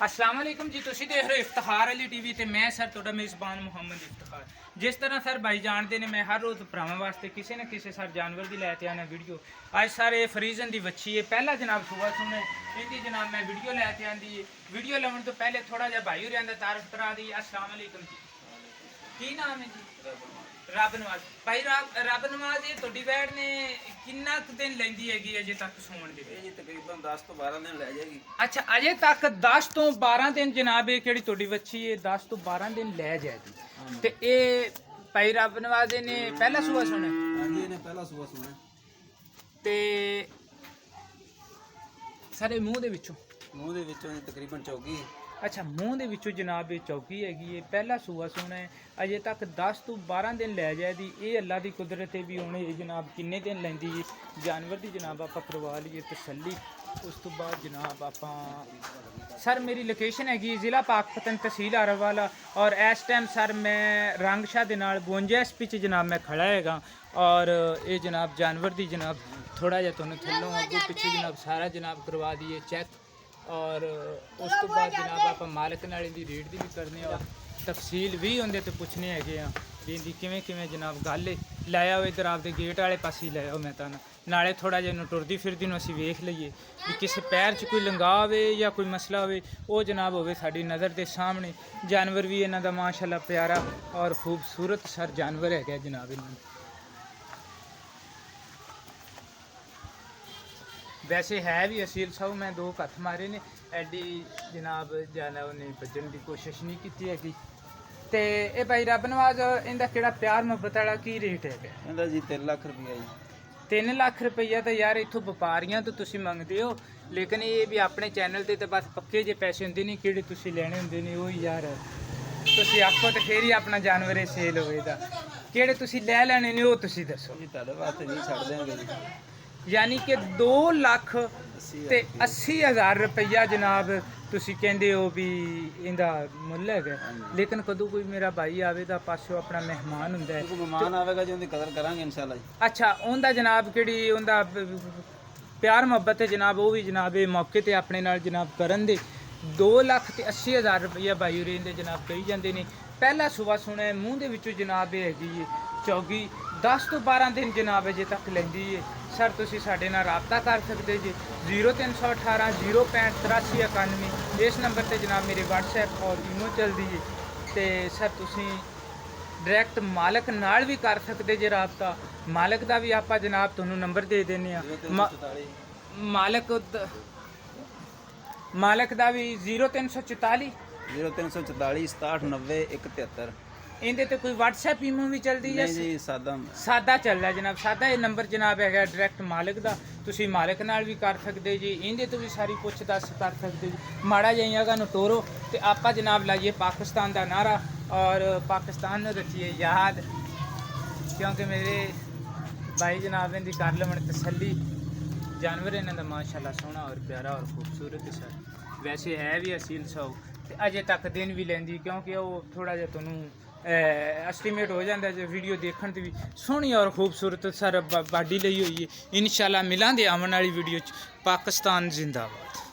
अस्सलाम वालेकुम जी, तुसी देख रहे हो इफ्तिखार अली टीवी ते मैं सर तुहाडा मेज़बान मुहम्मद इफ्तिखार। जिस तरह सर भाई जानते ने मैं हर रोज़ भरावां वास्ते किसी न किसी सर जानवर की लैके आना वीडियो। अज सर ये फ्रीजन की वच्छी है, पहला जनाब सुबह सुने इनकी जनाब मैं वीडियो लैके आंदी है। वीडियो लाने तो पहले थोड़ा जहा भाई होरें दा तारफ करा दी। अस्सलाम वालेकुम जी, की नाम है जी? रब नवाज भाई। रब नवाज ये तुहाडी वैड़ ने किन्ना दिन लैंदी हैगी अजे तक सूण दे? जी तकरीबन 10 तो 12 दिन लै जाएगी। अच्छा, अजे तक 10 तो 12 दिन जनाब ये केड़ी तुहाडी बच्ची है 10 तो 12 दिन लै जाएगी। ते ए भाई रब नवाजे ने पहला सूआ सुने? हां जी, ने पहला सूआ सुना। ते सारे मुंह दे विचों तकरीबन चौकी। अच्छा, मुंह दे विचों जनाब ये चौकी हैगी है, पहला सूआ सुना है। अजे तक 10 तो 12 दिन लै जाएगी। ये अल्लाह की कुदरत है भी हुण ये जनाब किन्ने दिन लैंदी है जानवर की जनाब आप करवा लीए तसल्ली। उस तो बाद जनाब आप सर मेरी लोकेशन हैगी ज़िला पाकपतन तहसील आरावाला और इस टाइम सर मैं रंगशाह दे नाल 52 SP च जनाब मैं खड़ा हैगा। और ये जनाब जानवर की जनाब थोड़ा जिहा तुहानूं थल्लों अगों पिछे जनाब सारा जनाब करवा दिए चैक। और उस तो बाद जनाब आप मालिक नाल इहदी रेट दी भी करने और तफसील भी उहदे ते पुछने हैगे आ भी इहदी किवें किवें जनाब गल है। लै आओ इधर आपदे गेट वाले पासे लै आओ, मैं तां नाले थोड़ा जिहा इहनूं टुरदी फिरदी नूं असीं वेख लईए भी किसी पैर च कोई लंघा होवे या कोई मसला होवे वो जनाब होवे साडी नज़र दे सामने। जानवर भी इन्हां दा माशाअल्लाह प्यारा और खूबसूरत सर जानवर हैगा जनाब। इन्हां वैसे है भी असील साहू, मैं 2 हत्थ मारे ने एडी जनाब जाना उन्हें भजन की कोशिश नहीं की हैगी। ते ए भाई रब नवाज इनका केड़ा प्यार मुहब्बत वाला की रेट है? इहदा जी 3 लाख रुपया जी। 3 लाख रुपया तो यार इत्थों व्यापारियां तो तुसीं मंगदे हो, लेकिन ये भी अपने चैनल ते बस पक्के जे पैसे होंदे नहीं किहड़े तुसीं लैणे होंदे ने। ओही यार तुसीं आखो तो फिर ही अपना जानवर सेल होवेगा। किहड़े तुसीं लै लैणे ने वो तुसीं दसो जी तुहाडे वास्ते जी छड्ड देंगे जी। यानी कि 2,80,000 रुपया जनाब तुसी कहंदे हो भी इंदा मुੱਲ है। लेकिन कदों कोई मेरा भाई आवे दा पासों अपना मेहमान हुंदा है, कोई मेहमान आवेगा जी उनकी कदर करांगे इंशाल्लाह जी। अच्छा उनदा जनाब केड़ी उनदा प्यार मुहब्बत है जनाब वो भी जनाब ये मौके ते अपने नाल जनाब करन दे। 2,80,000 रुपया भाई होरें दे जनाब कही जांदे ने। पहला सुबह सुने मुंह दे विचों जनाब ये हैगी है चौगी। 10 तो 12 दिन जनाब अजे तक लैंदी है। सर तुसी साडे नाल राबता कर सकते जी 0318 065 8391 इस नंबर ते जनाब मेरे व्हाट्सएप और ईमो चलदी है। ते सर तुसी डायरैक्ट मालक नाल भी कर सकते जे राबता। मालक दा भी आपां जनाब तुहानूं नंबर दे देने आ। मालक दा भी 0344 6344 6790 173। इहदे ते कोई व्हाट्सएप ईमो भी चलदी है जी? सादा चल रहा जनाब, सादा ये नंबर जनाब है डायरैक्ट मालक दा। तुसी मालक नाल भी कर सकते जी, इहदे तो भी सारी पुछ दस कर सकते जी। माड़ा जिहा नूं टोरो ते आपां जनाब लाइए पाकिस्तान दा नारा और पाकिस्तान नूं रखिए याद, क्योंकि मेरे भाई जनाब इहदी कर लवन तसल्ली। जानवर इन्हां दा माशाअल्लाह सोहना और प्यारा और खूबसूरत है सर। वैसे है भी असील सौ ते अजे तक दिन भी लैंदी, क्योंकि वो थोड़ा जिहा तुहानूं एस्टीमेट हो जाता है वीडियो देखने की भी सोहनी और खूबसूरत सर बाडी लई हुई है। इंशाल्लाह मिलांगे आने वाली वीडियो च। पाकिस्तान जिंदाबाद।